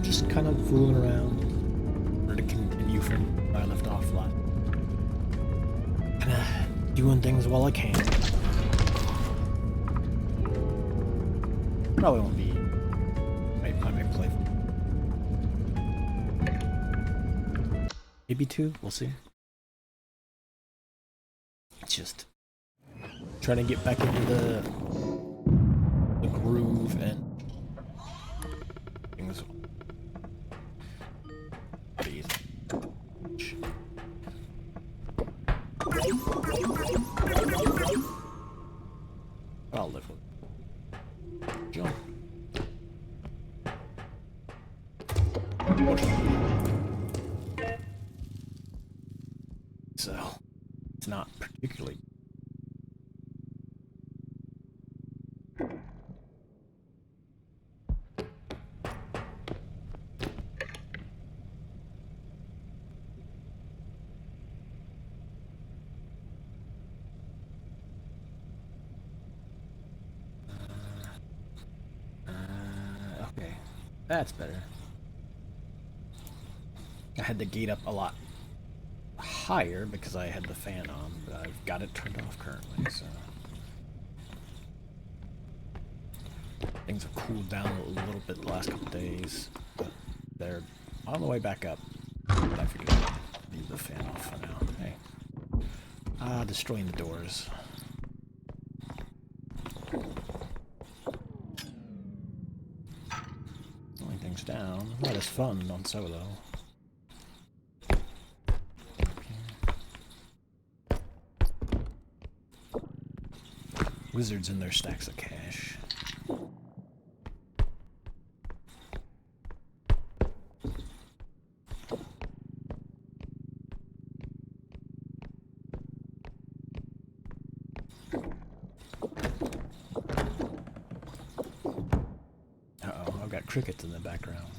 just kind of fooling around. Or to continue from where I left off last. Kinda doing things while I can. Probably won't be my play. Maybe 2, we'll see. It's just trying to get back into the groove and things. Pretty easy. I'll live with it. Jump. So, it's not particularly. Okay, that's better. I had the gate up a lot higher because I had the fan on, but I've got it turned off currently, so things have cooled down a little bit the last couple days, but they're on the way back up. But I figured I'd leave the fan off for now. Hey. Destroying the doors. Slowing things down. Not as fun on Solo. Wizards and their stacks of cash. Uh-oh, I've got crickets in the background.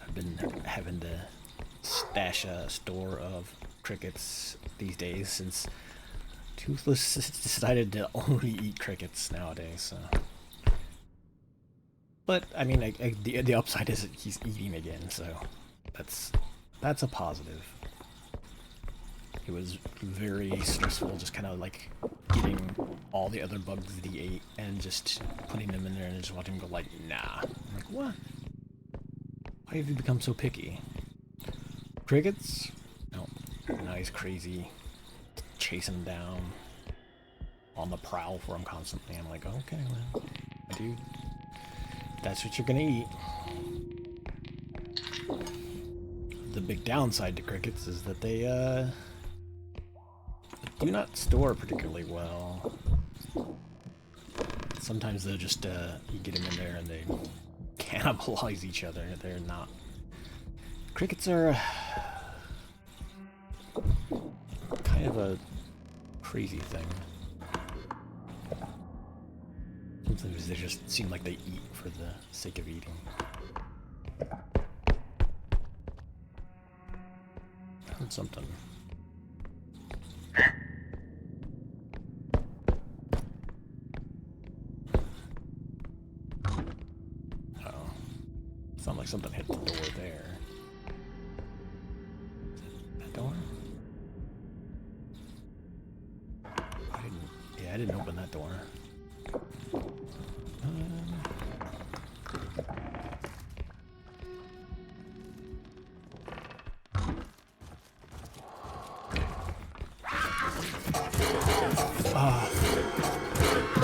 I've been having to stash a store of crickets these days since Toothless decided to only eat crickets nowadays, so. But, I mean, the upside is that he's eating again, so that's a positive. It was very stressful just kind of like getting all the other bugs that he ate and just putting them in there and just watching him go like, nah. I'm like, what? Why have you become so picky? Crickets? No. Now he's crazy. Chasing him down. On the prowl for him constantly. I'm like, okay, well, my dude. That's what you're gonna eat. The big downside to crickets is that they, do not store particularly well. Sometimes they'll just, you get them in there and they cannibalize each other. They're not... Crickets are kind of a crazy thing. Sometimes they just seem like they eat for the sake of eating. I heard something. Uh-oh. Sounds like something hit the door there. That door? I didn't open that door.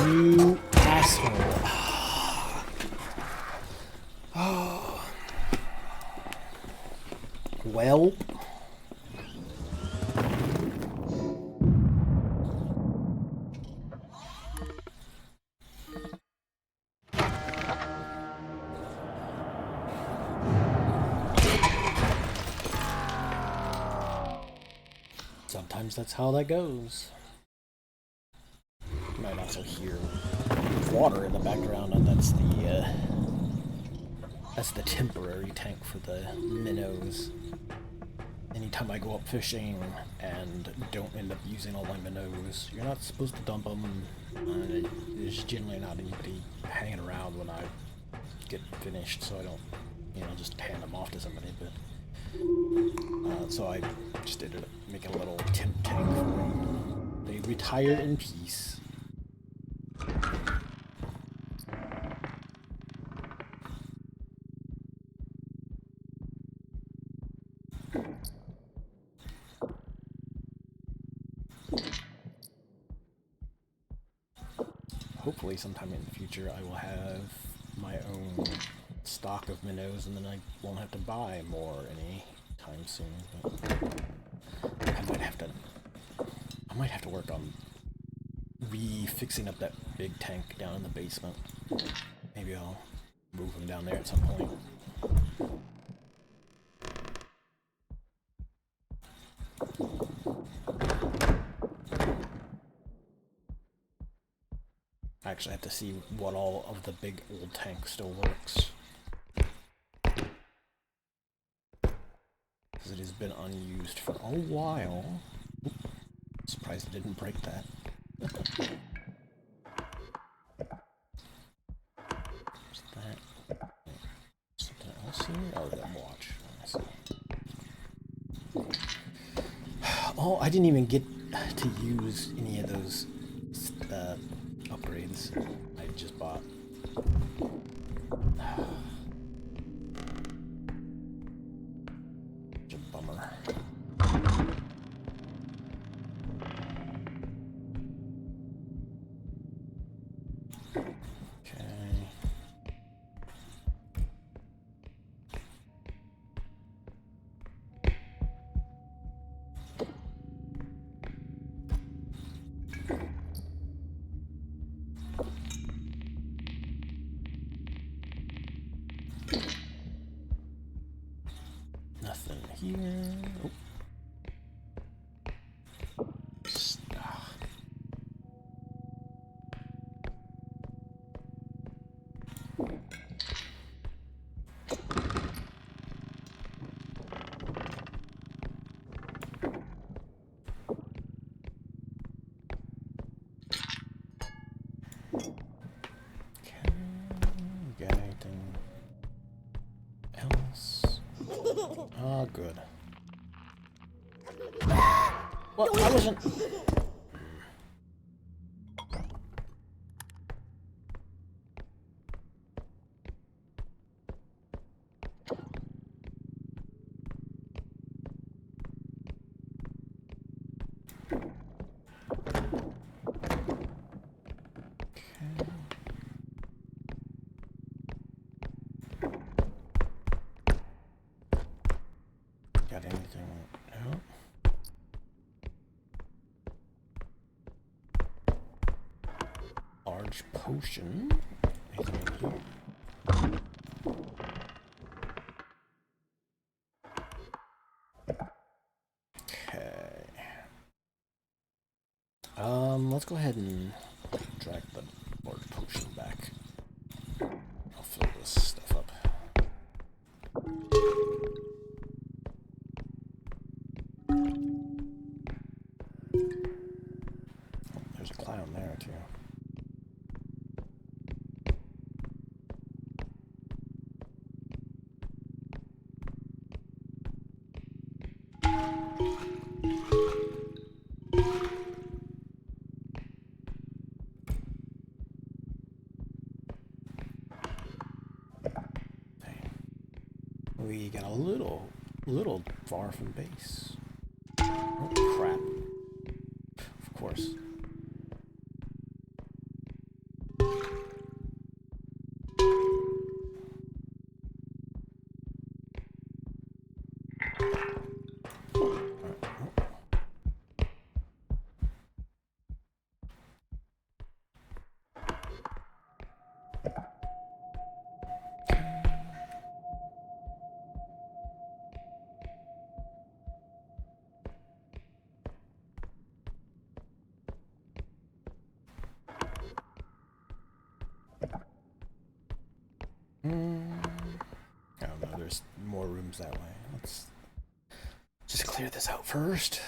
You asshole. Oh. Well. Sometimes that's how that goes. You might also hear water in the background, and that's the temporary tank for the minnows. Anytime I go up fishing and don't end up using all my minnows, you're not supposed to dump them. There's generally not anybody hanging around when I get finished, so I don't, you know, just hand them off to somebody. But so I just ended up making a little temp tank for them. They retired in peace. Hopefully sometime in the future I will have my own stock of minnows, and then I won't have to buy more anytime soon. But I might have to work on fixing up that big tank down in the basement. Maybe I'll move them down there at some point. I actually have to see what all of the big old tank still works. Because it has been unused for a while. Surprised it didn't break that. What's that? Something else here? Oh, that watch. Oh, I didn't even get to use any of those upgrades I just bought. Such a bummer. Nothing here. Oh. Got anything else? Oh, good. Well, I wasn't. Got anything? No. Large potion. Anything in here? Okay. Let's go ahead and drag the large potion back. I'll fill this stuff up. There's a clown there too. We got a little far from base. Oh, crap. Of course. I don't know, there's more rooms that way. Let's just clear this out first.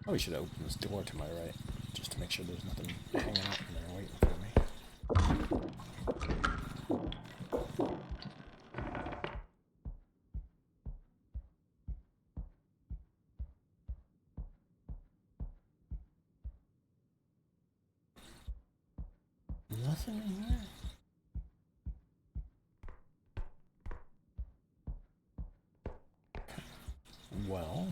Oh, we should open this door to my right, just to make sure there's nothing hanging out in there waiting for me. Nothing in there? Well...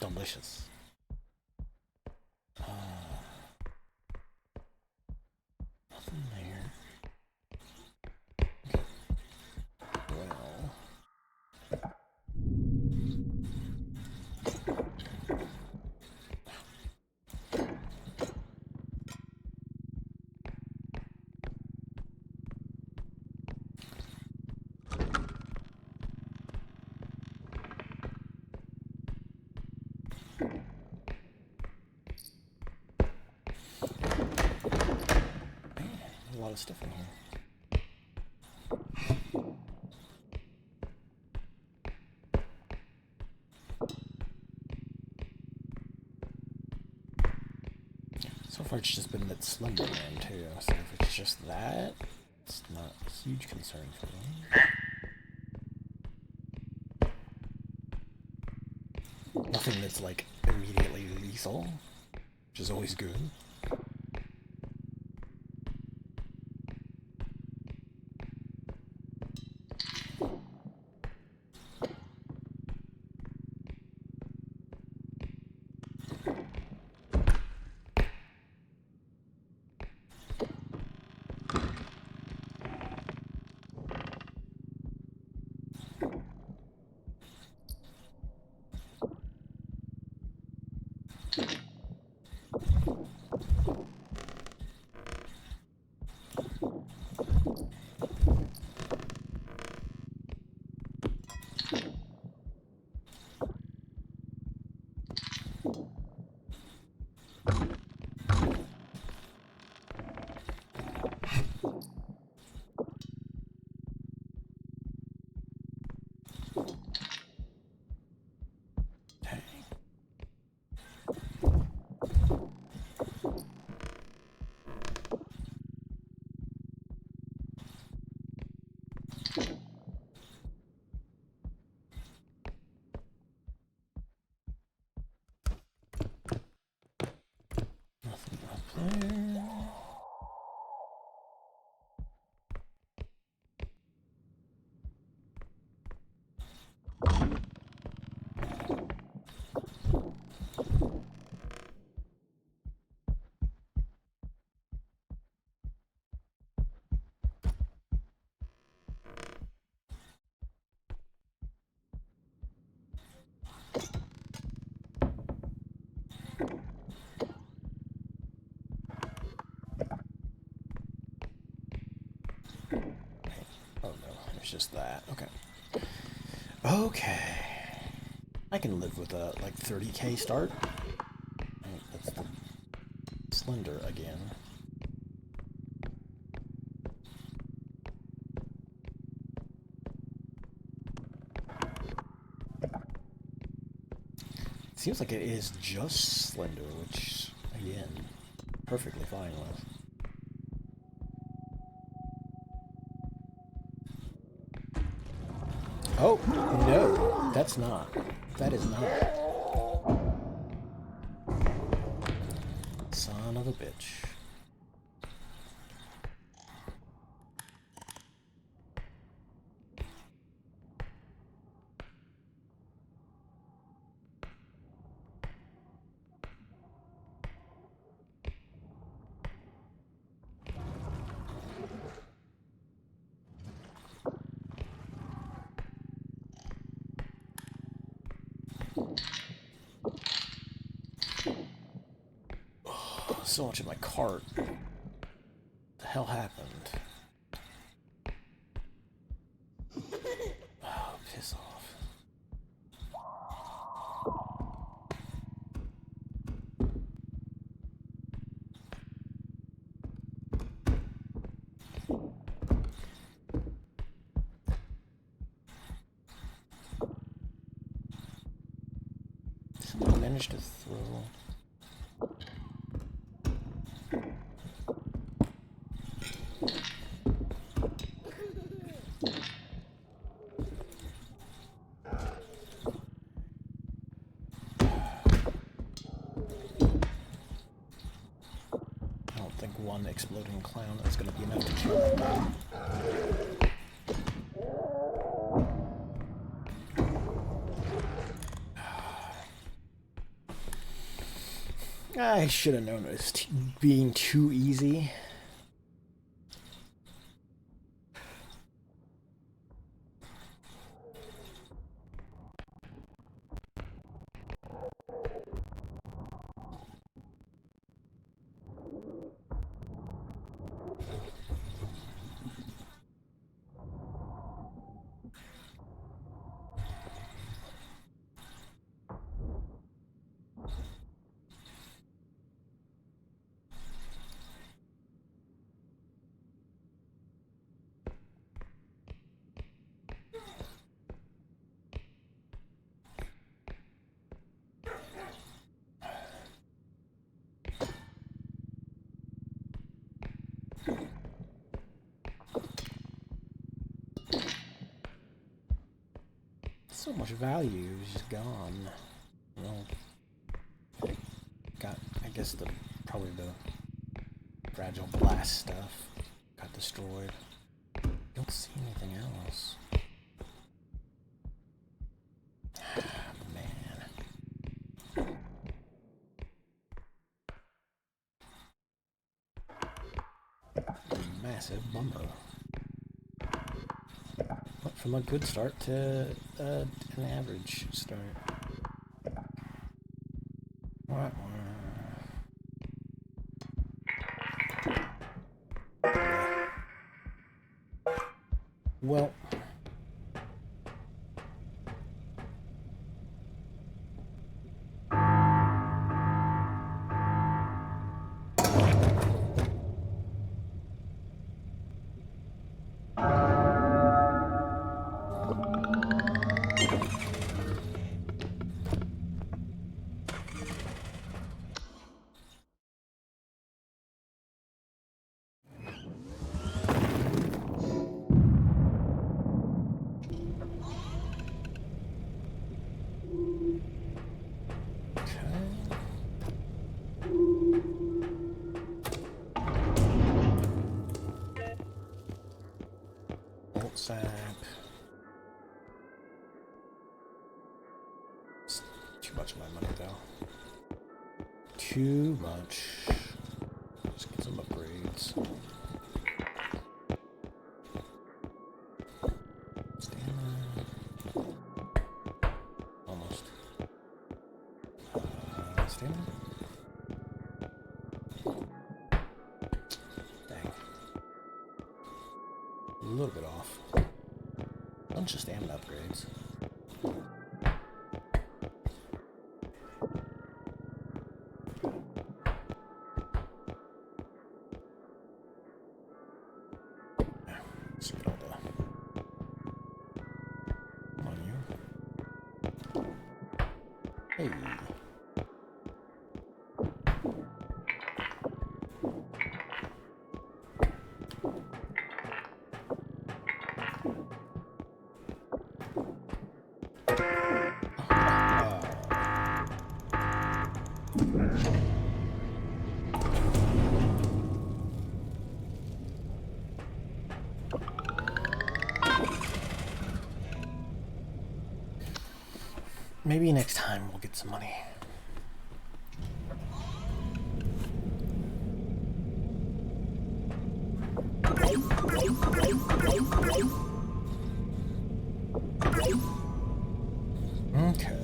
delicious. Nothing there. Well... a lot of stuff in here. So far it's just been that Slender Man too, so if it's just that, it's not a huge concern for me. Nothing that's like immediately lethal, which is always good. Nothing up there. Oh no, it's just that. Okay. Okay. I can live with a like 30k start. That's the Slender again. Seems like it is just Slender, which, again, perfectly fine with. Oh, no, that's not. That is not. Son of a bitch. So much in my cart. What the hell happened? Oh, piss off. Somehow managed to throw. I don't think one exploding clown is going to be enough to kill him. I should have known it was being too easy. So much value is just gone. Well, got, I guess probably the fragile blast stuff got destroyed. Don't see anything else. Man. Massive bummer. Went from a good start to an average start. Well, sap. It's too much of my money, though. Too much. Let's get some upgrades. Stamina. Almost. Stamina? Dang. A little bit off. Bunch of stamina upgrades. Let's get all the money. Hey. Maybe next time we'll get some money. Okay.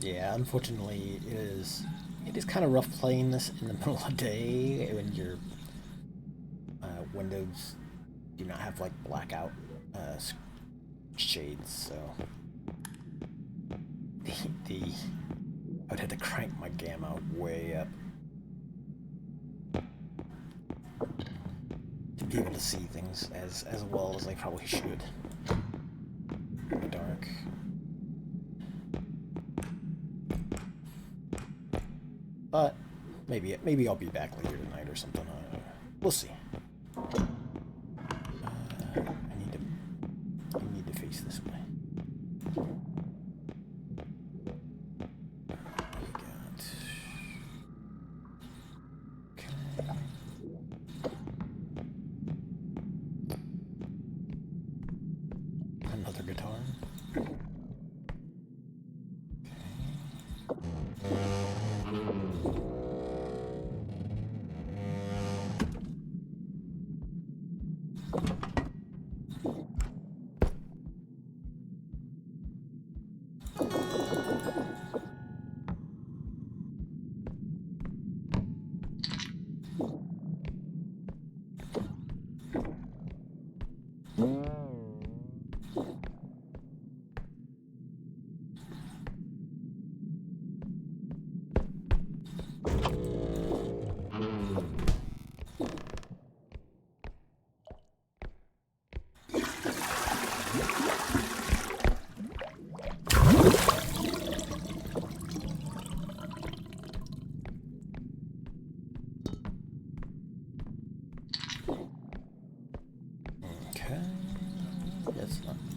Yeah, unfortunately, it is kind of rough playing this in the middle of the day when your windows do not have like blackout shades. So the I would have to crank my gamma way up to be able to see things as well as I probably should in the dark. But maybe I'll be back later tonight or something. We'll see. I need to face this way. Another guitar.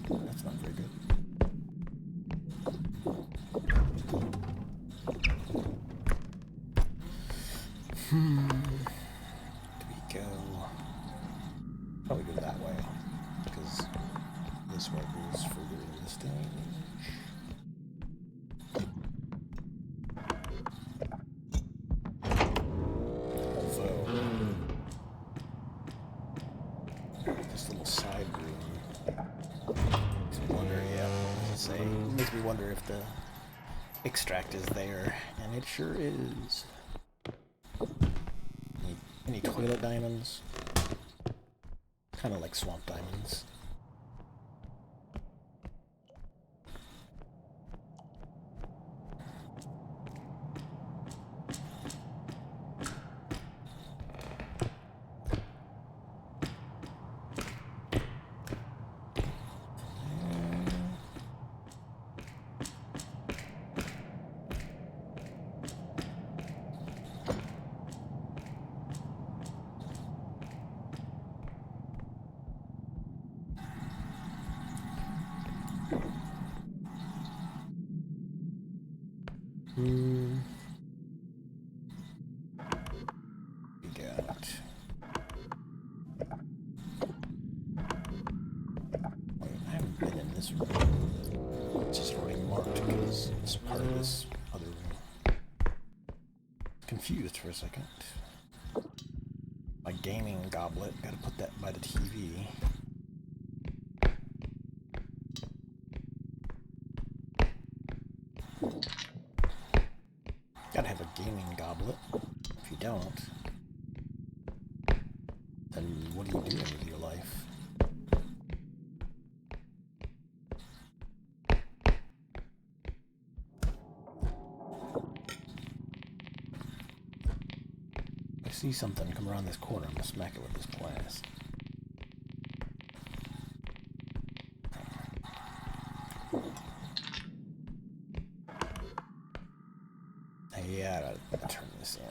That's not very good. Do we go? Probably go that way, because this way goes further in the stage. Although, this little side room makes me wonder, makes me wonder if the extract is there, and it sure is. Any toilet diamonds? Kind of like swamp diamonds. We got... Wait, I haven't been in this room. It's just already marked because it's part of this other room. Confused for a second. My gaming goblet, gotta put that by the TV. Gotta have a gaming goblet. If you don't, then what are you doing with your life? If I see something come around this corner, I'm gonna smack it with this glass. Yeah, I gotta turn this in.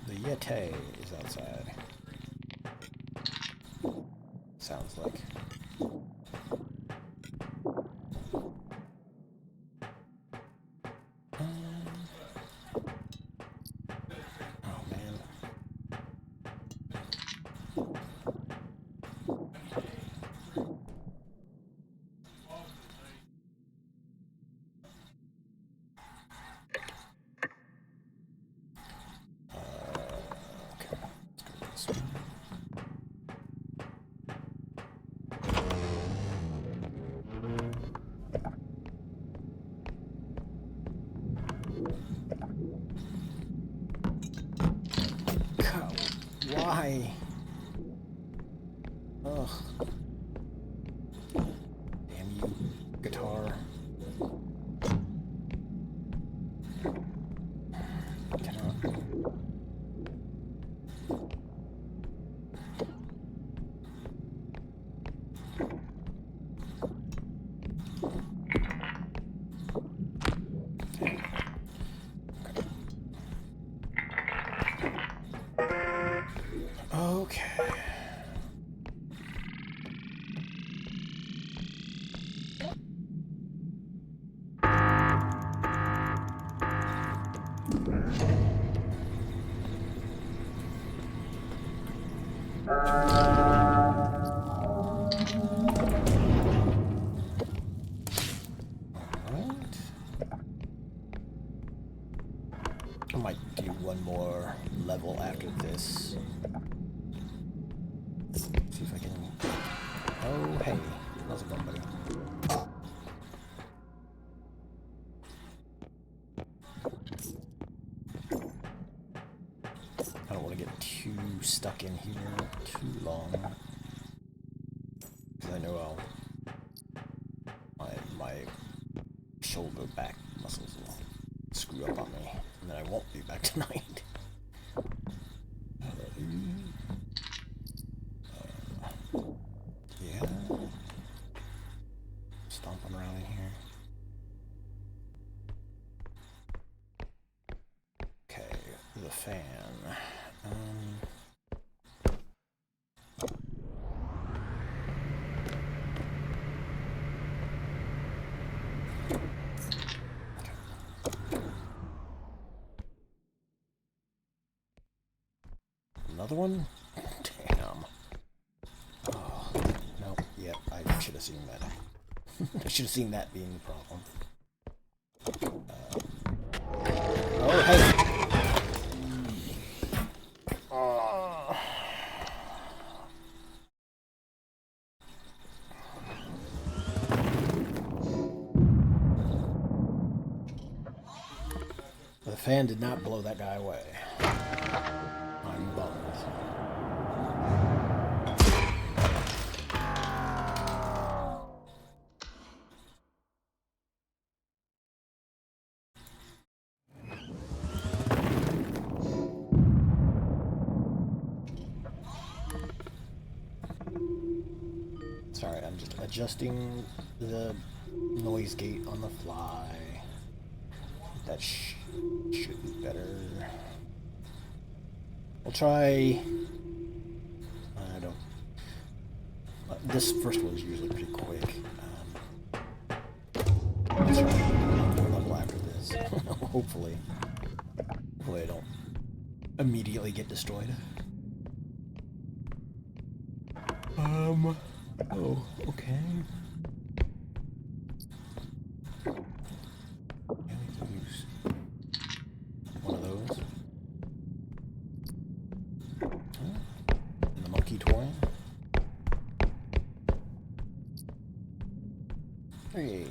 The Yeti is outside. Sounds like. Oh man. Okay. Let's go this way. God, why? Ugh. Damn you, guitar. Okay. I might do one more level after this. See if I can... Oh, hey. How's it going, buddy? I don't want to get too stuck in here too long. Because I know my shoulder back muscles will screw up on me. And then I won't be back tonight. Yeah. Stomping around in here. Okay, the fan. Another one? Damn. Oh, no, yeah, I should have seen that. I should have seen that being the problem. Oh, hey! Oh. The fan did not blow that guy away. I'm bummed. adjusting the noise gate on the fly. That should be better. We'll try... I don't... this first one is usually pretty quick. I'll try one more level after this. Hopefully. Hopefully I don't immediately get destroyed. Oh, okay. Use one of those. And the monkey toy. Hey.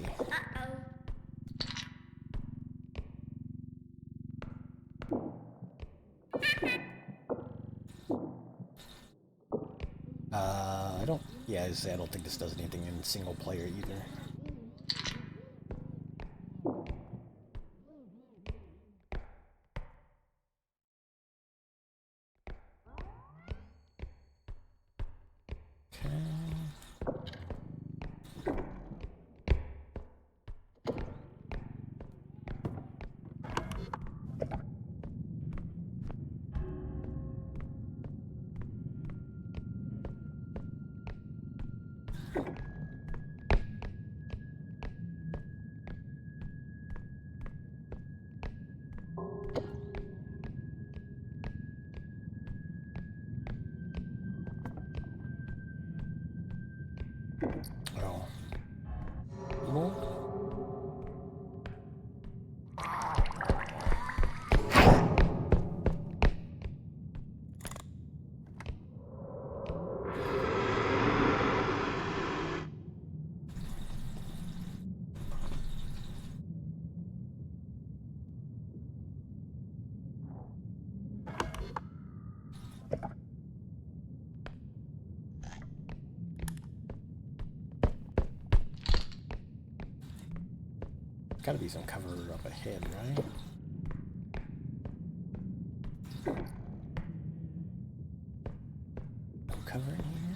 I don't... yeah, I don't think this does anything in single player either. Gotta be some cover up ahead, right? No cover in here?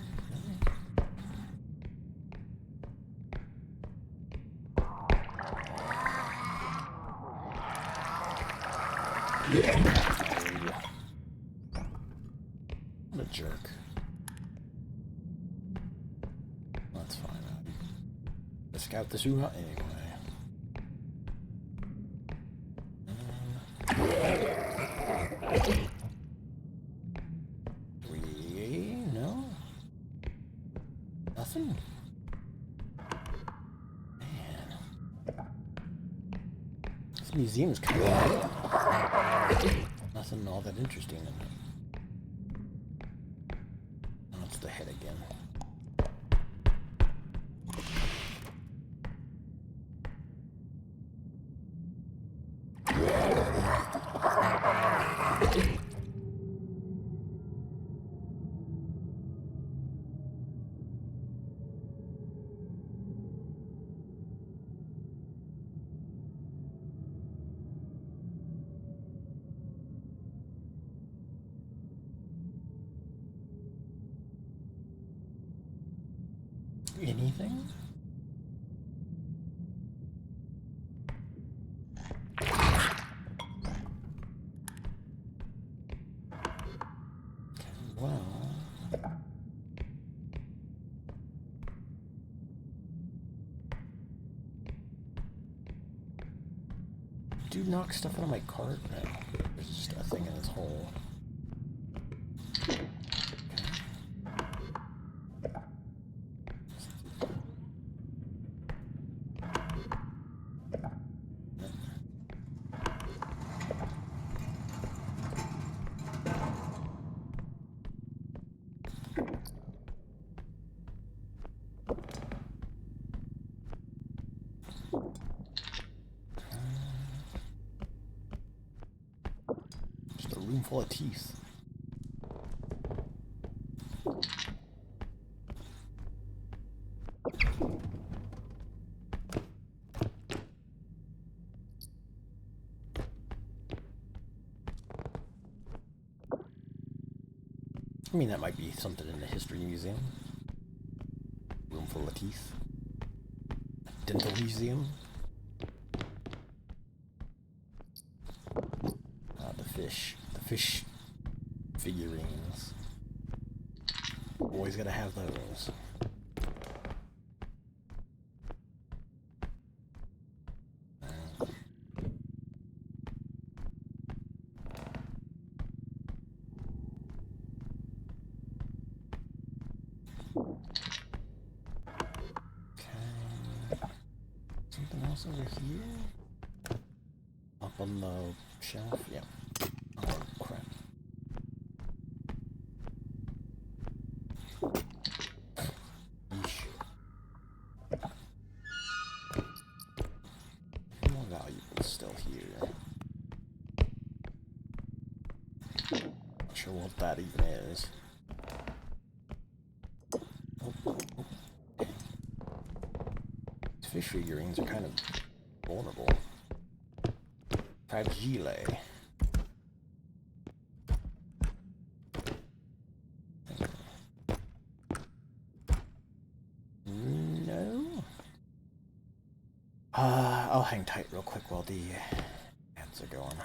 Really? What a jerk. That's fine. Let's scout the Suha anyway. No? Nothing? Man. This museum's kind of... nothing all that interesting in it. Oh, it's the head again. Anything? Well... do knock stuff out of my cart? No. There's just a thing in this hole. Just a room full of teeth. I mean, that might be something in the history museum. Room full of teeth. Dental museum. The fish figurines. Always gotta have those. Something else over here? Up on the shelf? Yeah. Oh, crap. Yeesh. More valuables still here. Not sure what that even is. Fish figurines are kind of vulnerable. Fragile. No. I'll hang tight real quick while the ads are going.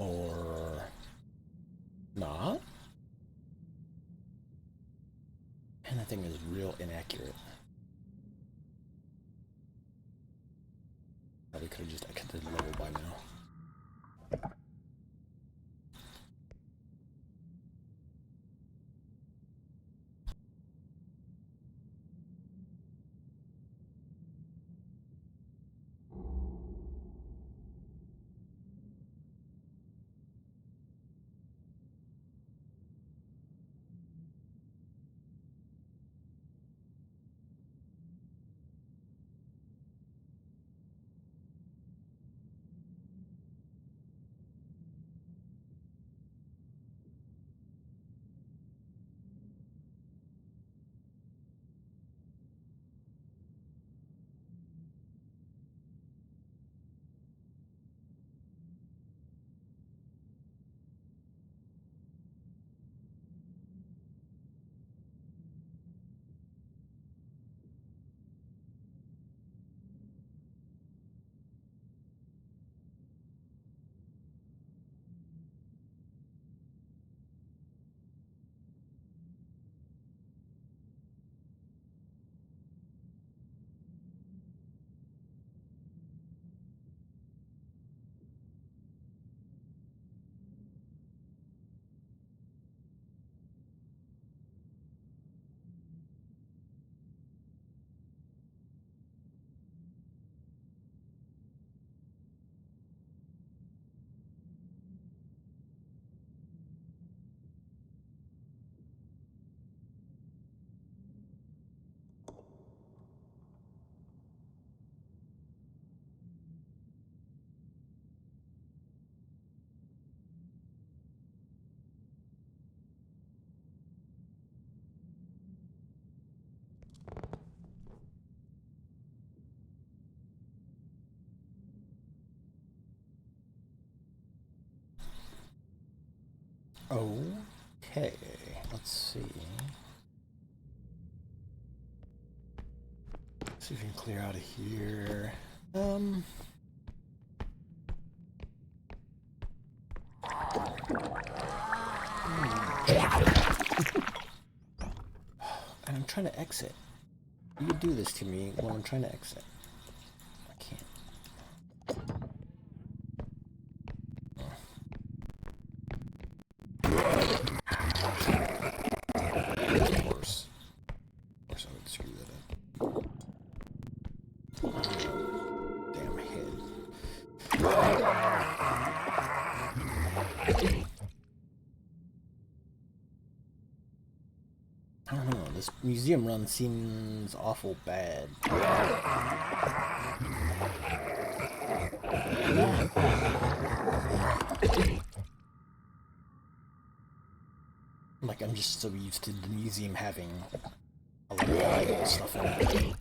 Or not? And that thing is real inaccurate. Probably could have just exited the level by now. Okay, let's see. See if we can clear out of here. And I'm trying to exit. You do this to me when I'm trying to exit. I can't. Of course. Damn head. I don't know, this museum run seems awful bad. Like, I'm just so used to the museum having a lot of valuable stuff in it.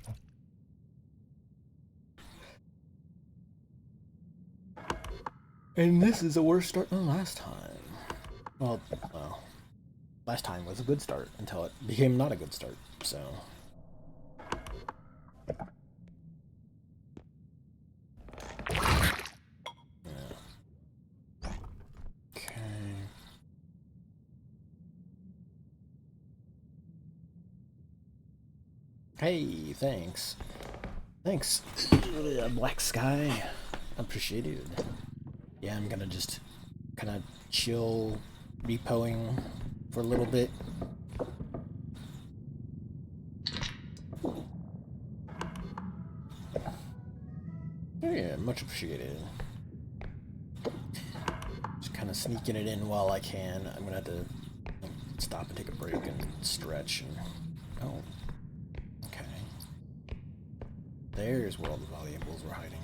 And this is a worse start than last time. Well, last time was a good start until it became not a good start, so... Hey, thanks. Thanks, Black Sky. Appreciated. Yeah, I'm gonna just kind of chill repoing for a little bit. Oh yeah, much appreciated. Just kind of sneaking it in while I can. I'm gonna have to stop and take a break and stretch and... Oh. There's where all the valuables were hiding.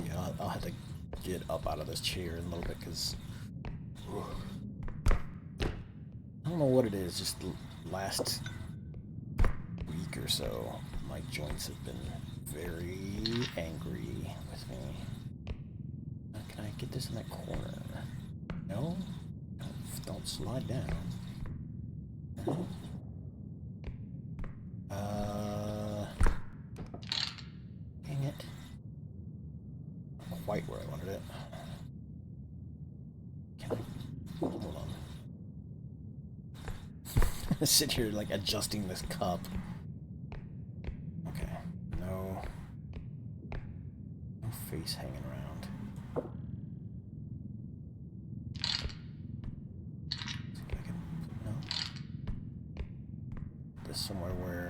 Yeah, I'll have to get up out of this chair in a little bit because I don't know what it is. Just the last week or so, my joints have been very angry with me. Can I get this in that corner? No? Don't slide down. No? Dang it. Not quite where I wanted it. Can I? Hold on. Sit here like adjusting this cup. Okay. No. No face hanging around. See if I can. No. This somewhere where.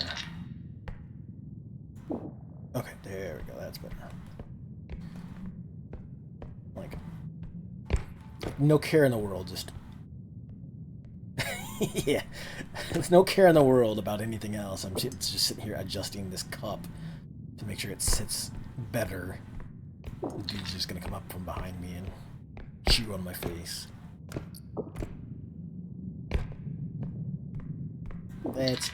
Okay, there we go, that's better. Like, no care in the world, just... yeah, there's no care in the world about anything else. I'm just sitting here adjusting this cup to make sure it sits better. The dude's just gonna come up from behind me and chew on my face. It's...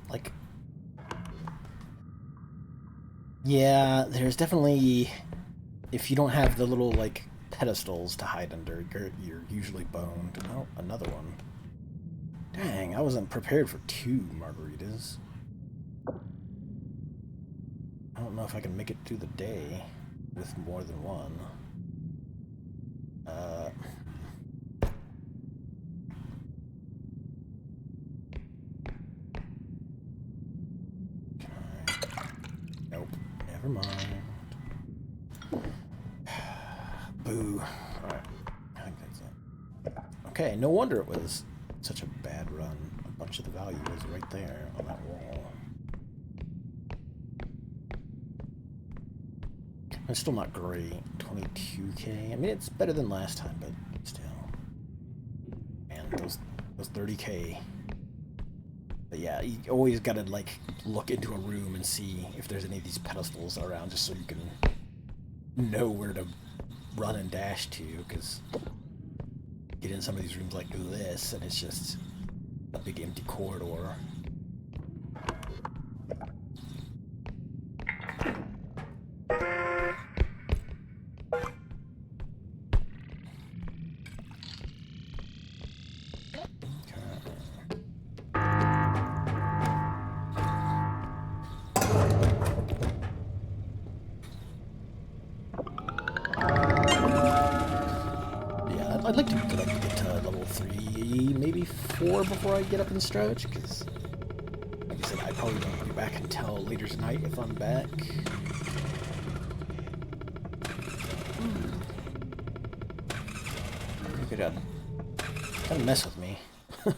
like, yeah, there's definitely, if you don't have the little, like, pedestals to hide under, you're usually boned. Oh, another one. Dang, I wasn't prepared for 2 margaritas. I don't know if I can make it through the day with more than one. Nope, never mind. Boo. Alright, I think that's it. Okay, no wonder it was such a bad run. A bunch of the value was right there on that wall. It's still not great. 22k. I mean, it's better than last time, but still. Man, those 30k. But yeah, you always gotta, like, look into a room and see if there's any of these pedestals around, just so you can know where to run and dash to, because get in some of these rooms like this, and it's just a big empty corridor. I'd like to get to level 3, maybe 4 before I get up and stretch, because, like I said, I probably won't be back until later tonight if I'm back. Don't mess with me. Oh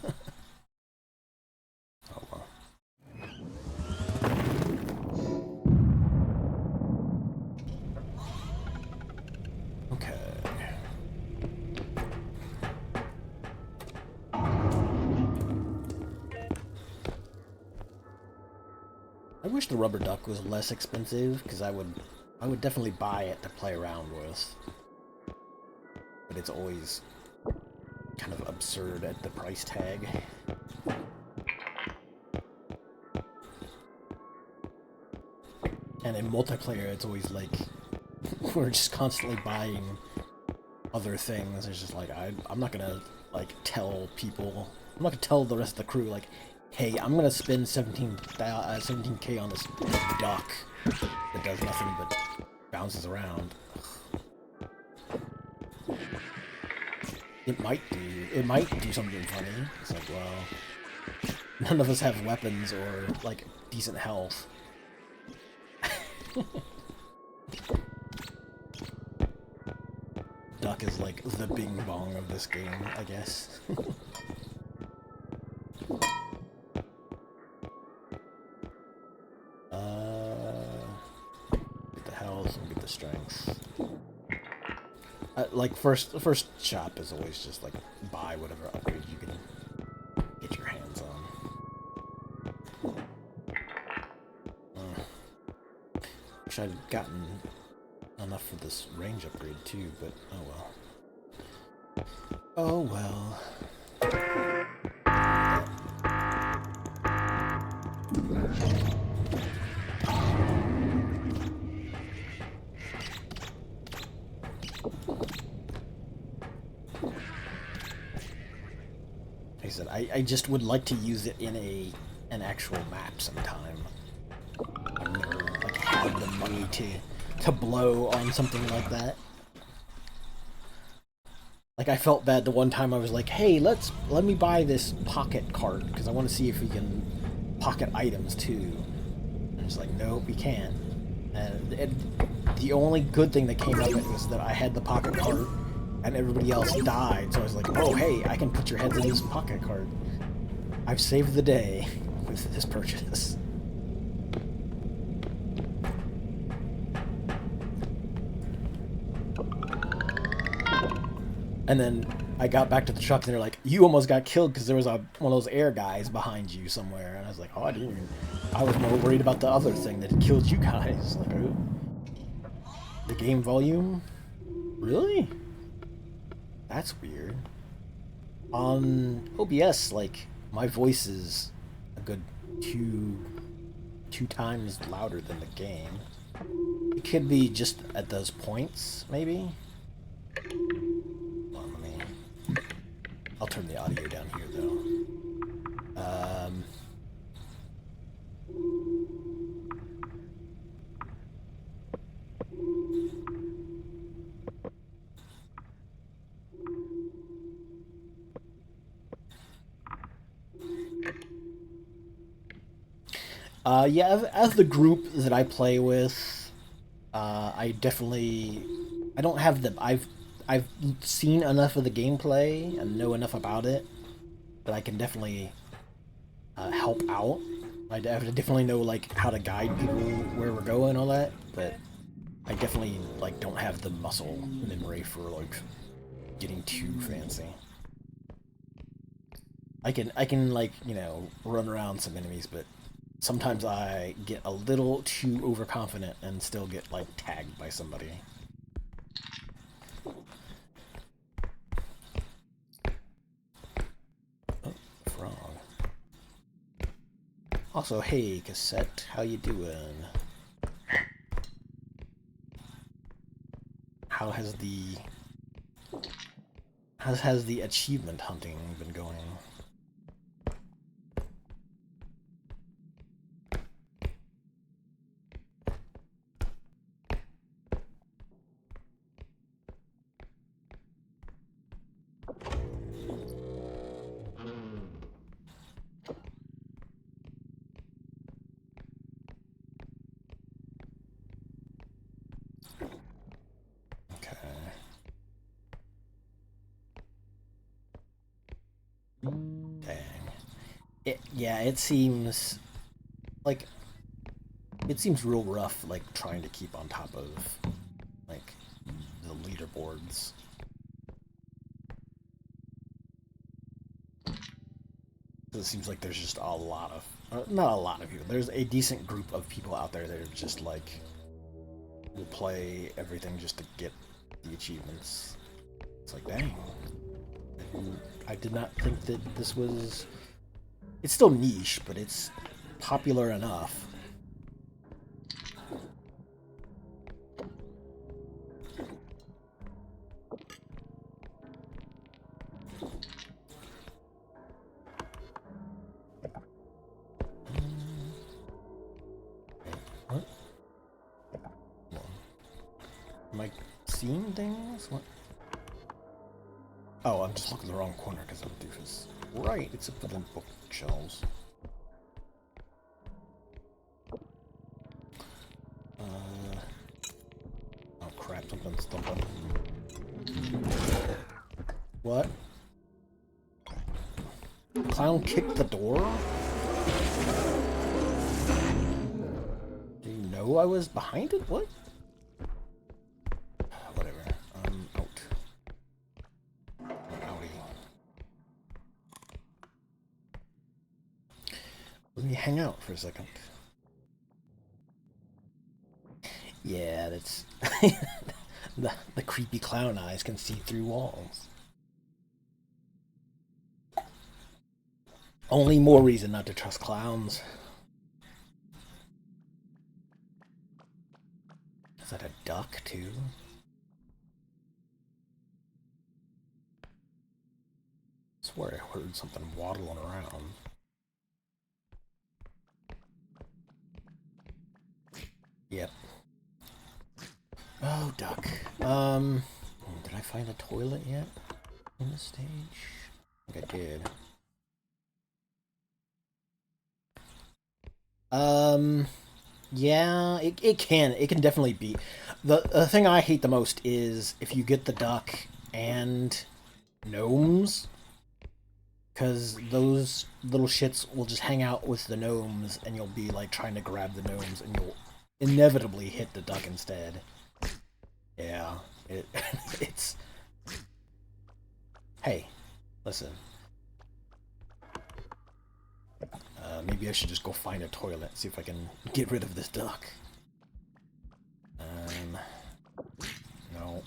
well. Okay. I wish the rubber duck was less expensive, because I would definitely buy it to play around with. But it's always kind of absurd at the price tag. And in multiplayer, it's always like we're just constantly buying other things. It's just like I'm not gonna like tell people. I'm not gonna tell the rest of the crew like, hey, I'm gonna spend 17K on this duck that does nothing but bounces around. It might do something funny. It's like, well, none of us have weapons or like decent health. Duck is like the bing bong of this game, I guess. Get the health and get the strength. Like the first shop is always just like buy whatever upgrade you can get your hands on. Wish I'd gotten enough for this range upgrade too, but oh well. Oh well. Like I said, I just would like to use it in an actual map sometime. I've never like had the money to blow on something like that. Like I felt bad the one time I was like, hey, let me buy this pocket cart because I want to see if we can pocket items too. And it's like, nope, we can't. And the only good thing that came of it was that I had the pocket cart and everybody else died, so I was like, oh hey, I can put your heads in this pocket cart. I've saved the day with this purchase. And then I got back to the truck and they're like, you almost got killed because there was one of those air guys behind you somewhere. And I was like, oh, I didn't even... I was more worried about the other thing that had killed you guys. Like, oh, the game volume? Really? That's weird. On OBS, like, my voice is a good two times louder than the game. It could be just at those points, maybe? I'll turn the audio down here, though. Yeah, as the group that I play with, I definitely... I don't have the... I've seen enough of the gameplay and know enough about it that I can definitely help out. I definitely know like how to guide people where we're going and all that, but I definitely like don't have the muscle memory for like getting too fancy. I can like, you know, run around some enemies, but sometimes I get a little too overconfident and still get like tagged by somebody. Also, hey, Cassette, how you doing? How has the achievement hunting been going? Yeah, it seems like it seems real rough, like trying to keep on top of like the leaderboards. It seems like there's just a lot of, not a lot of people. There's a decent group of people out there that are just like will play everything just to get the achievements. It's like, dang, I did not think that this was. It's still niche, but it's popular enough. What? Am I seeing things? What? Oh, I'm just looking in the wrong corner because I'm a doofus. Right, it's up within bookshelves. Oh crap, something's thumping. What? Clown kicked the door? Do you know I was behind it? What? Whatever. I'm out. Outie. Let me hang out for a second. Yeah, that's... the creepy clown eyes can see through walls. Only more reason not to trust clowns. Is that a duck, too? I swear I heard something waddling around. Yep. Oh, duck. Did I find a toilet yet in this stage? I think I did. Yeah, it can. It can definitely be. The thing I hate the most is if you get the duck and gnomes, because those little shits will just hang out with the gnomes, and you'll be like trying to grab the gnomes, and you'll inevitably hit the duck instead. Yeah, it's. Hey, listen. Maybe I should just go find a toilet, see if I can get rid of this duck. No.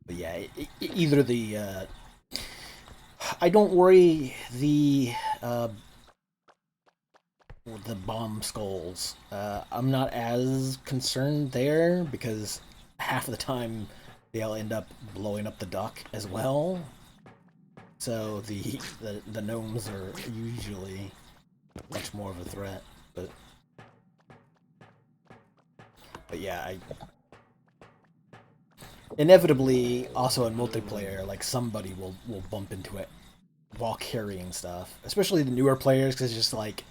But yeah, either the I don't worry the bomb skulls. I'm not as concerned there because half of the time they'll end up blowing up the duck as well. So the gnomes are usually much more of a threat. But yeah, I inevitably also in multiplayer, like somebody will bump into it while carrying stuff, especially the newer players, because it's just like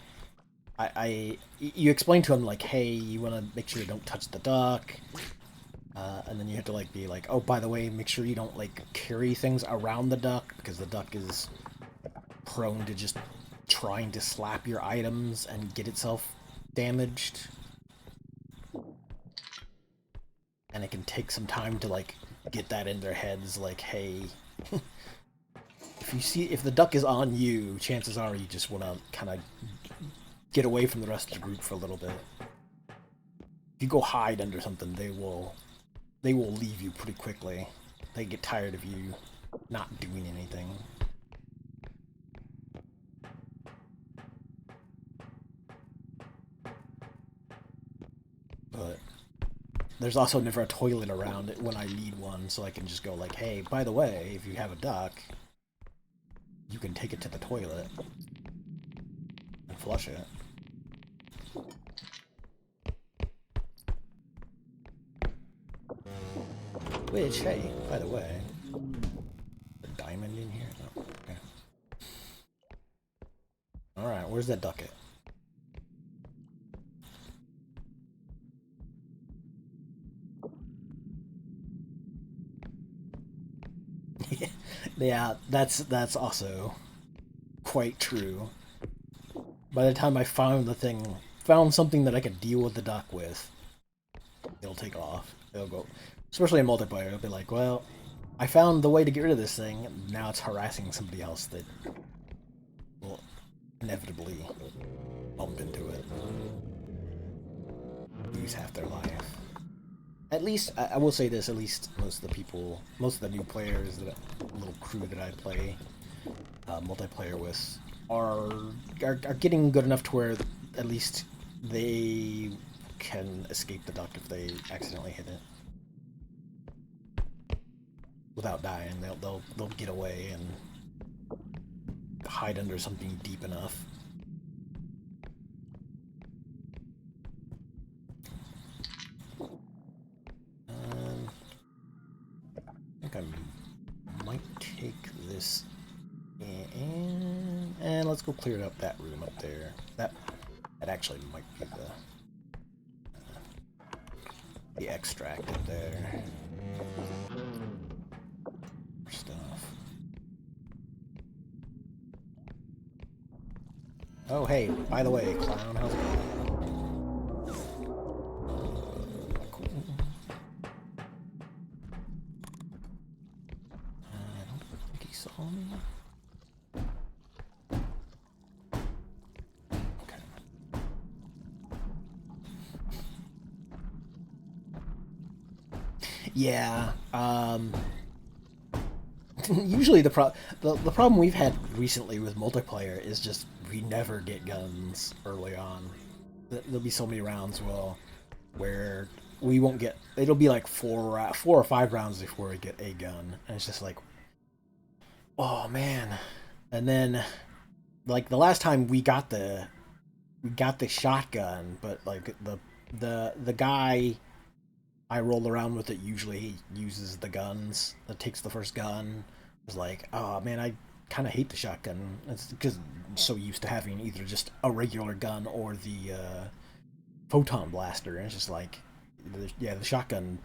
you explain to them like, hey, you want to make sure you don't touch the duck, and then you have to like be like, oh, by the way, make sure you don't like carry things around the duck because the duck is prone to just trying to slap your items and get itself damaged, and it can take some time to like get that in their heads, like, hey. If the duck is on you, chances are you just want to kind of get away from the rest of the group for a little bit. If you go hide under something, they will leave you pretty quickly. They get tired of you not doing anything. But there's also never a toilet around when I need one, so I can just go like, hey, by the way, if you have a duck, you can take it to the toilet and flush it. Which, hey, by the way, a diamond in here? Oh, okay. Alright, where's that duck at? Yeah, that's also quite true. By the time I found something that I could deal with the duck with, it'll take off. It'll go, especially in multiplayer. It'll be like, well, I found the way to get rid of this thing. Now it's harassing somebody else that will inevitably bump into it, use half their life. At least, I will say this, at least most of the new players, that little crew that I play multiplayer with, are getting good enough to where at least they can escape the duck if they accidentally hit it without dying. They'll get away and hide under something deep enough. I think I might take this and let's go clear up that room up there. That actually might be the extract up there. Stuff. Oh hey, by the way, clown, how's it going? Cool. I don't think he saw me. Yeah, usually the problem we've had recently with multiplayer is just we never get guns early on. There'll be so many rounds where we won't get. It'll be like four or five rounds before we get a gun, and it's just like, oh man. And then, like the last time we got the shotgun, but like the guy I roll around with it, usually he uses the guns, that takes the first gun. It's like, oh man, I kind of hate the shotgun. It's because I'm so used to having either just a regular gun or the photon blaster. And it's just like, yeah, the shotgun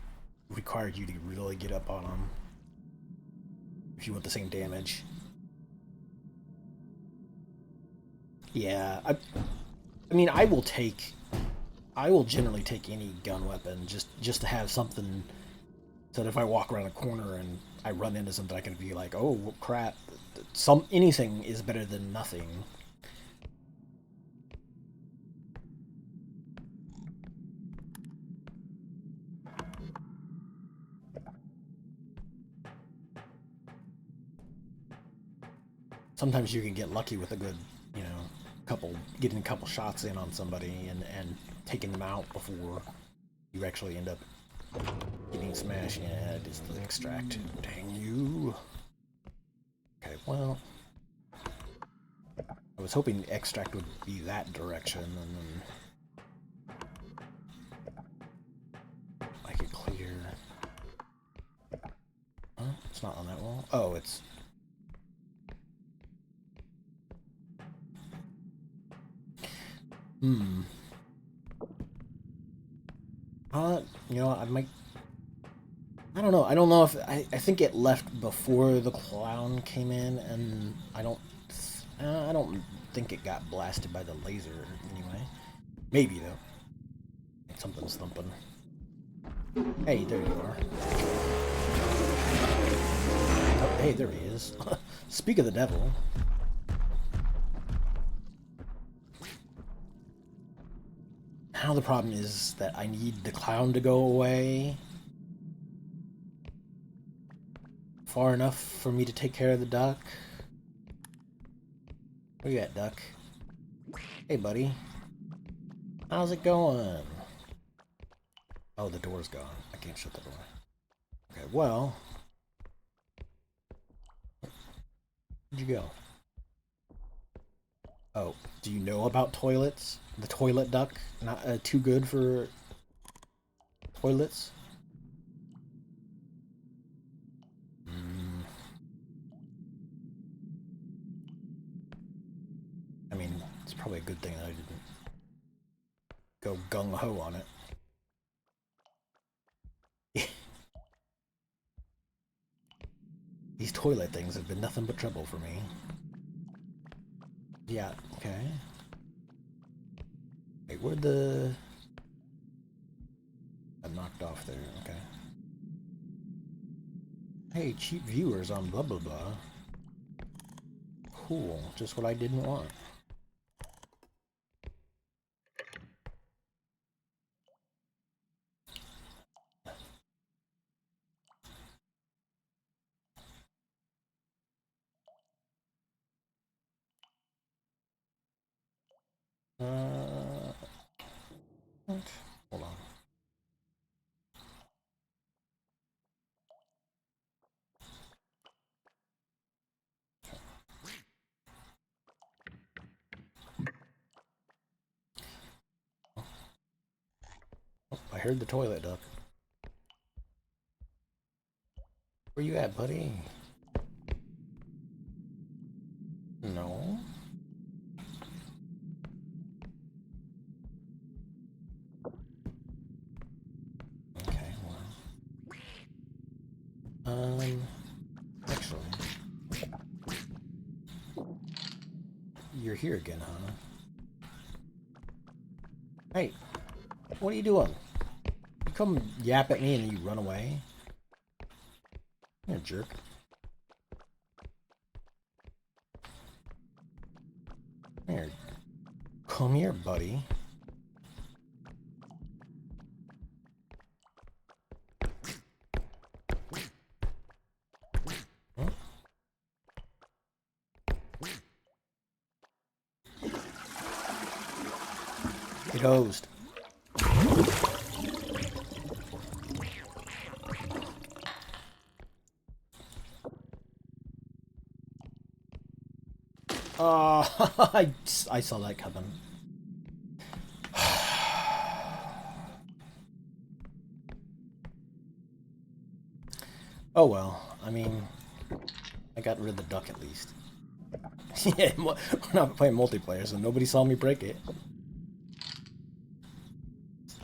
required you to really get up on them if you want the same damage. Yeah, I mean, I will generally take any gun weapon just to have something so that if I walk around a corner and I run into something, I can be like, oh crap, anything is better than nothing. Sometimes you can get lucky with a good, you know, getting a couple shots in on somebody and taking them out before you actually end up getting smashed. Yeah, it is the extract. Dang you. Okay, well, I was hoping the extract would be that direction, and then I could clear. Huh? It's not on that wall. Oh, it's. Hmm. You know, I might. I don't know. I don't know if I think it left before the clown came in, and I don't think it got blasted by the laser anyway. Maybe though. Something's thumping. Hey, there you are. Oh, hey, there he is. Speak of the devil. Now the problem is that I need the clown to go away far enough for me to take care of the duck. Where you at, duck? Hey, buddy. How's it going? Oh, the door's gone. I can't shut the door. Okay, well. Where'd you go? Oh, do you know about toilets? The toilet duck? Not too good for toilets? I mean, it's probably a good thing that I didn't go gung-ho on it. These toilet things have been nothing but trouble for me. Yeah, okay. Wait, where'd the... I knocked off there, okay. Hey, cheap viewers on blah blah blah. Cool, just what I didn't want. What? Hold on. Oh, I heard the toilet duck. Where you at, buddy? No. Okay, well. Actually. You're here again, huh? Hey, what are you doing? You come yap at me and you run away? You're a jerk. Here. Come here, buddy. Huh? Get hosed. I saw that coming. Oh well, I mean, I got rid of the duck at least. Yeah, we're not playing multiplayer, so nobody saw me break it.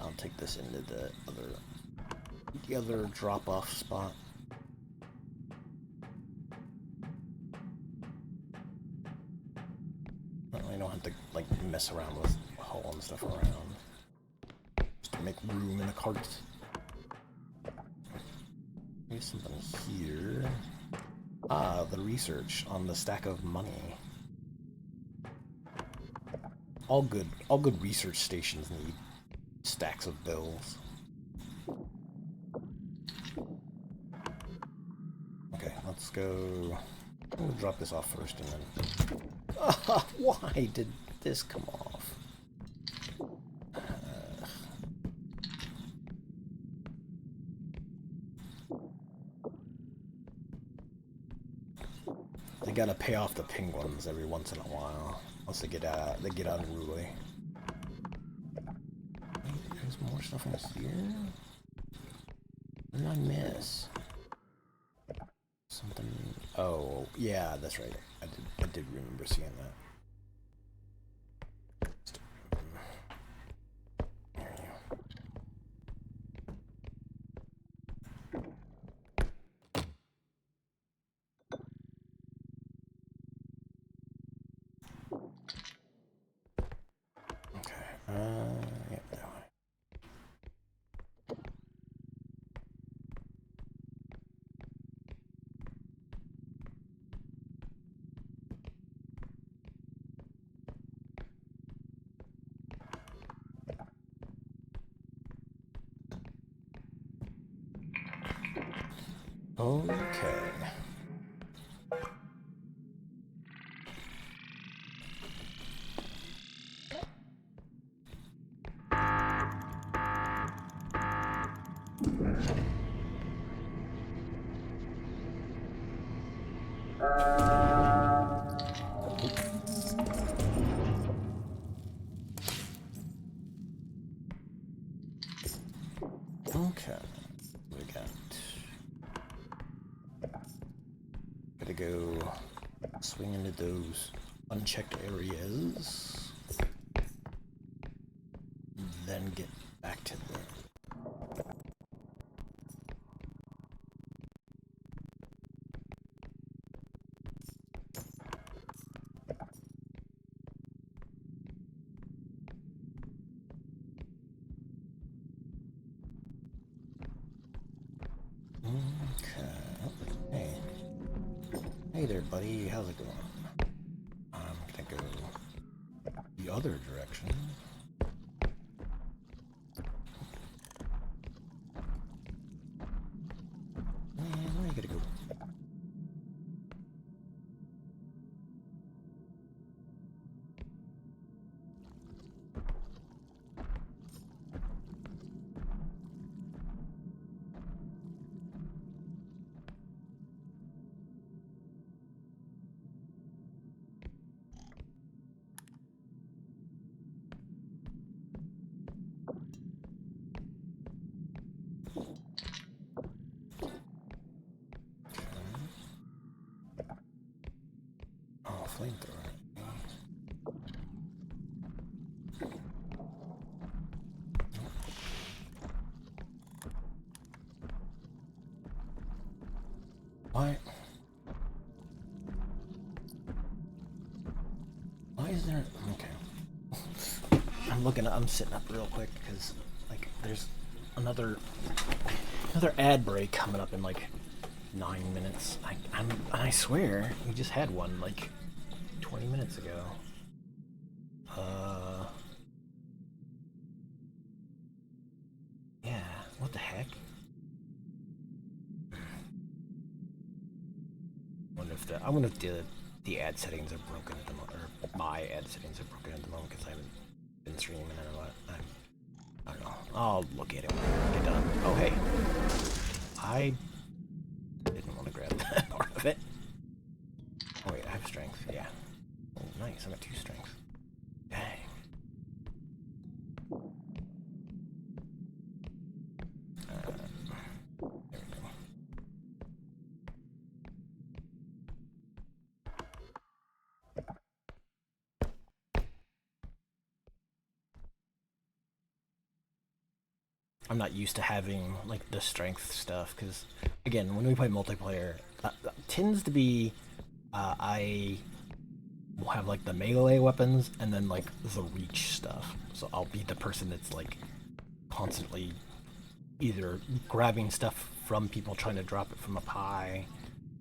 I'll take this into the other drop-off spot. I don't have to like mess around with hauling stuff around. Just to make room in the carts. There's something here. Ah, the research on the stack of money. All good research stations need stacks of bills. Okay, let's go. I'm gonna drop this off first and then... why did this come off? They gotta pay off the penguins every once in a while. Once they get unruly. There's more stuff in here? What did I miss? Something... Oh, yeah, that's right. I did remember seeing that. There you go. Okay, yeah, that way. Okay. Okay. We got... Gotta go swing into those unchecked areas. Then get back to the... Okay. Hey. Hey there, buddy. How's it going? I'm gonna go the other direction. And where you gotta go? Oh, flamethrower. Why? Why is there? Okay. I'm sitting up real quick because, like, there's another ad break coming up in like 9 minutes. I swear we just had one like 20 minutes ago. Yeah. What the heck? I wonder if the ad settings are broken at the moment, or my ad settings are broken at the moment because I haven't been streaming and what. I don't know. I'll look at it when I get done. Oh hey, I didn't want to grab that part of it. Oh wait, I have strength. Yeah. Oh, nice. I got 2 strength. Dang. There we go. I'm not used to having like the strength stuff because, again, when we play multiplayer, tends to be I will have like the melee weapons and then like the reach stuff. So I'll be the person that's like constantly either grabbing stuff from people trying to drop it from up high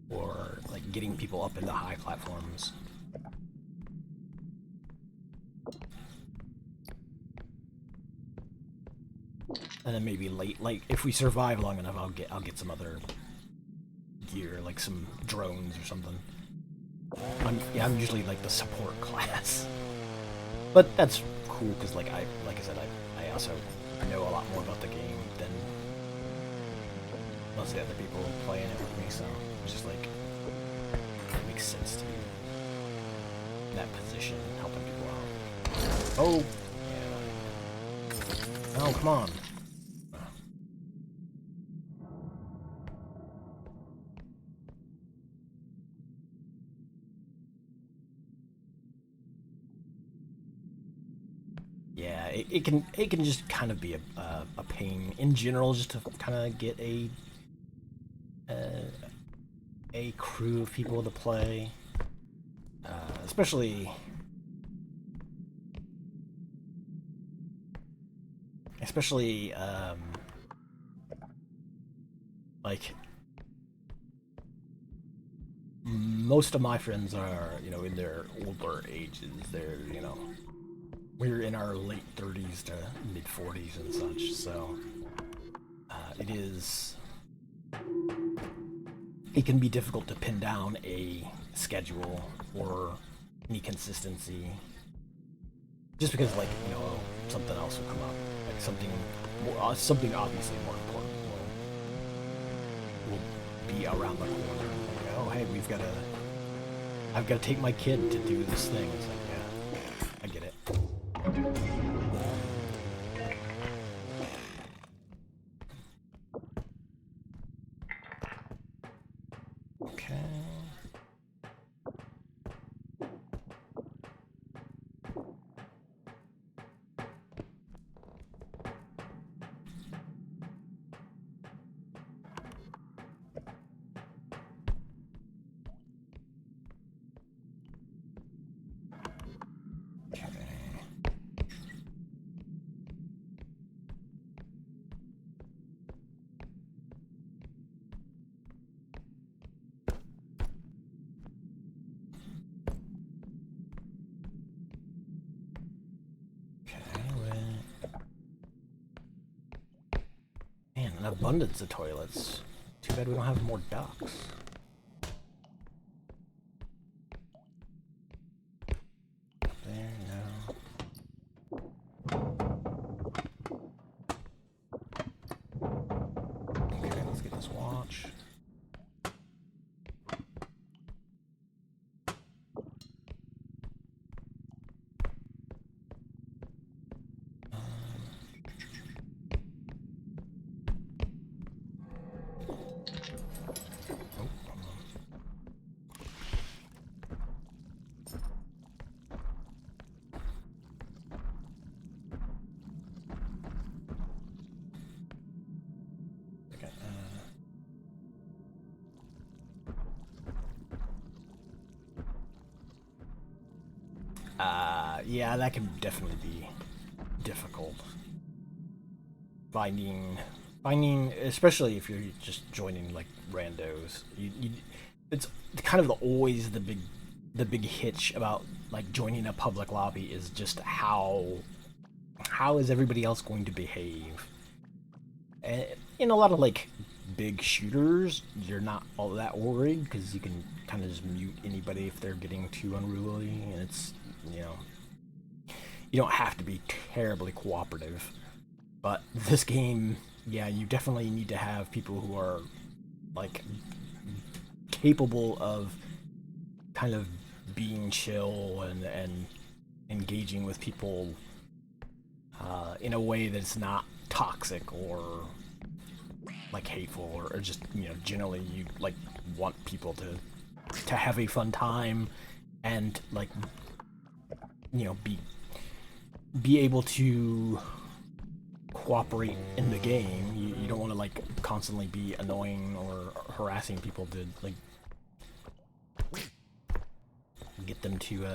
or like getting people up into high platforms. And then maybe late, like if we survive long enough, I'll get some other gear, like some drones or something. I'm usually like the support class, but that's cool because like I said, I also know a lot more about the game than most of the other people playing it with me, so it's just like it makes sense to be in that position, helping people out. Oh, yeah. Oh, come on. Yeah, it can just kind of be a pain in general just to kind of get a crew of people to play, especially like most of my friends are in their older ages. They're we're in our late 30s to mid 40s and such, so it can be difficult to pin down a schedule or any consistency just because something else will come up, like something obviously more important will be around the corner. Like, oh hey, I've got to take my kid to do this thing. It's like, yeah, I get it. Okay. Man, an abundance of toilets. Too bad we don't have more ducks. There, no. Okay, let's get this watch. Yeah, that can definitely be difficult. Finding, especially if you're just joining like randos, it's kind of always the big hitch about like joining a public lobby is just how is everybody else going to behave. And in a lot of like big shooters, you're not all that worried because you can kind of just mute anybody if they're getting too unruly, and it's, you know, you don't have to be terribly cooperative. But this game, yeah, you definitely need to have people who are like capable of kind of being chill and engaging with people in a way that's not toxic or like hateful, or just, you know, generally you like want people to have a fun time and like, you know, be able to cooperate in the game. You don't want to like constantly be annoying or harassing people to like get them to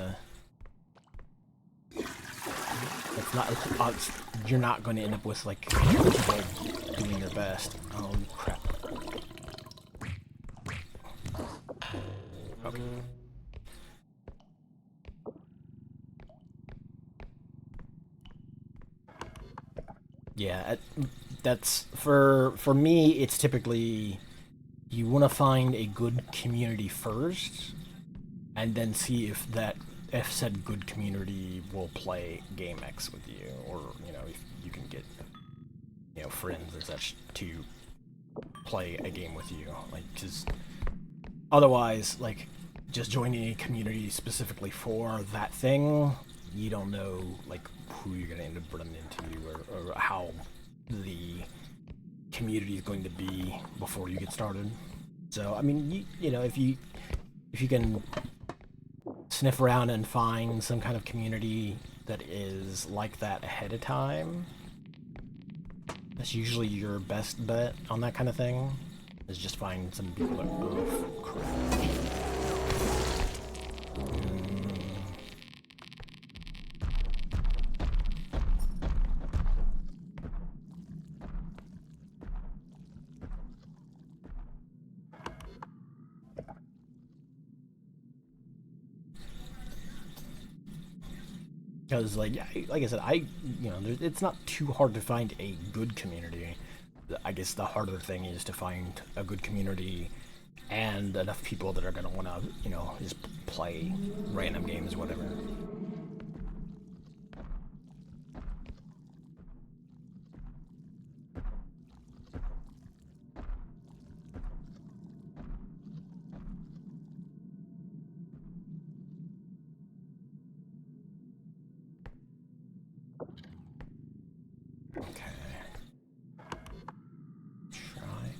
it's not you're not going to end up with like people doing their best. Oh crap. Okay. Yeah, that's for me. It's typically you want to find a good community first, and then see if said good community will play Game X with you, or, you know, if you can get, you know, friends and such to play a game with you. Like, just otherwise, like, just joining a community specifically for that thing, you don't know like who you're gonna end up running into, or how the community is going to be before you get started. So I mean, you know, if you can sniff around and find some kind of community that is like that ahead of time, that's usually your best bet on that kind of thing. Is just find some people that because like I said, you know, it's not too hard to find a good community. I guess the harder thing is to find a good community and enough people that are gonna want to, you know, just play random games, whatever.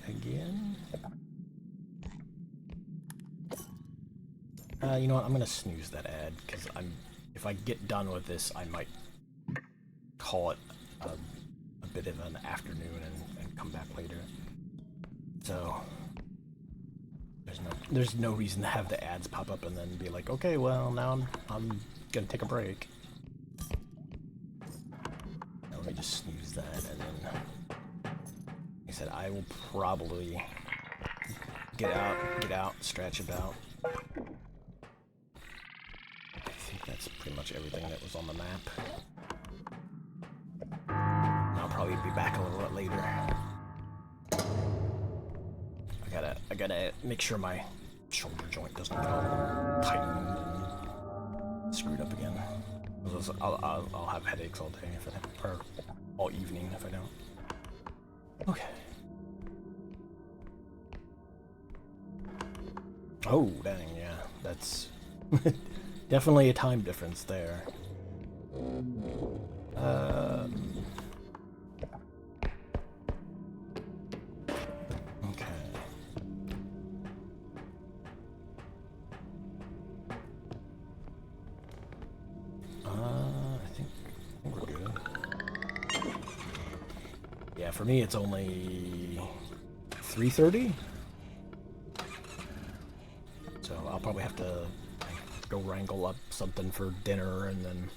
Again. You know what? I'm gonna snooze that ad because if I get done with this, I might call it a bit of an afternoon and come back later. So there's no reason to have the ads pop up and then be like, okay, well now I'm gonna take a break. Now, let me just snooze that, and then like I said, I will probably get out, stretch about. I think that's pretty much everything that was on the map. I'll probably be back a little bit later. I gotta make sure my shoulder joint doesn't go tightened and screwed up again. I'll have headaches all day if I don't, or all evening if I don't. Okay. Oh, dang, yeah. That's definitely a time difference there. Okay. I think we're good. Yeah, for me it's only 3:30. So I'll probably have to go wrangle up something for dinner and then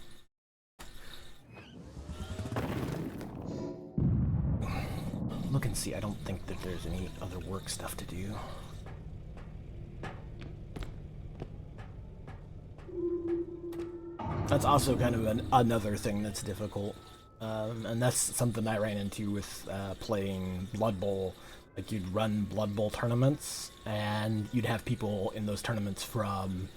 look and see. I don't think that there's any other work stuff to do. That's also kind of another thing that's difficult. And that's something I ran into with playing Blood Bowl. Like, you'd run Blood Bowl tournaments, and you'd have people in those tournaments from,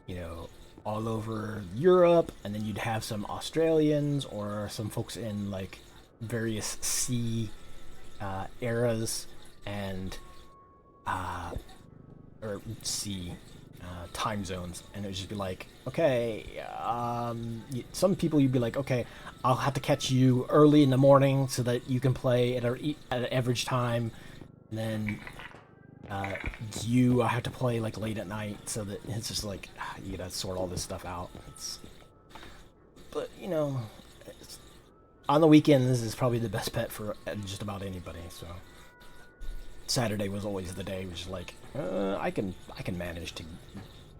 you know, all over Europe, and then you'd have some Australians or some folks in, like, various sea eras and or sea time zones, and it would just be like, okay, some people you'd be like, okay, I'll have to catch you early in the morning so that you can play at an average time, and then I have to play like late at night, so that it's just like you gotta sort all this stuff out. But you know, on the weekend, this is probably the best bet for just about anybody. So Saturday was always the day, which is like, I can manage to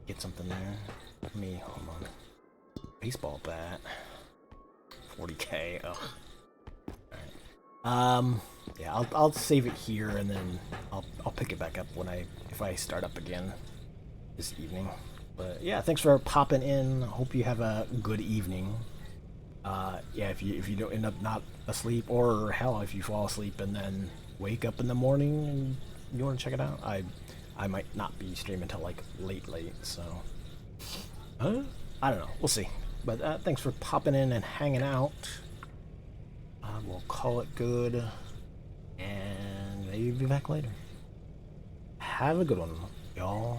get something there. Let me, hold on. Baseball bat. 40k. Oh. Alright. Yeah, I'll save it here, and then I'll pick it back up if I start up again this evening. But yeah, thanks for popping in. Hope you have a good evening. Yeah, if you don't end up not asleep, or hell, if you fall asleep and then wake up in the morning and you want to check it out, I might not be streaming until like late, so I don't know. We'll see. But thanks for popping in and hanging out. We'll call it good, and maybe be back later. Have a good one, y'all.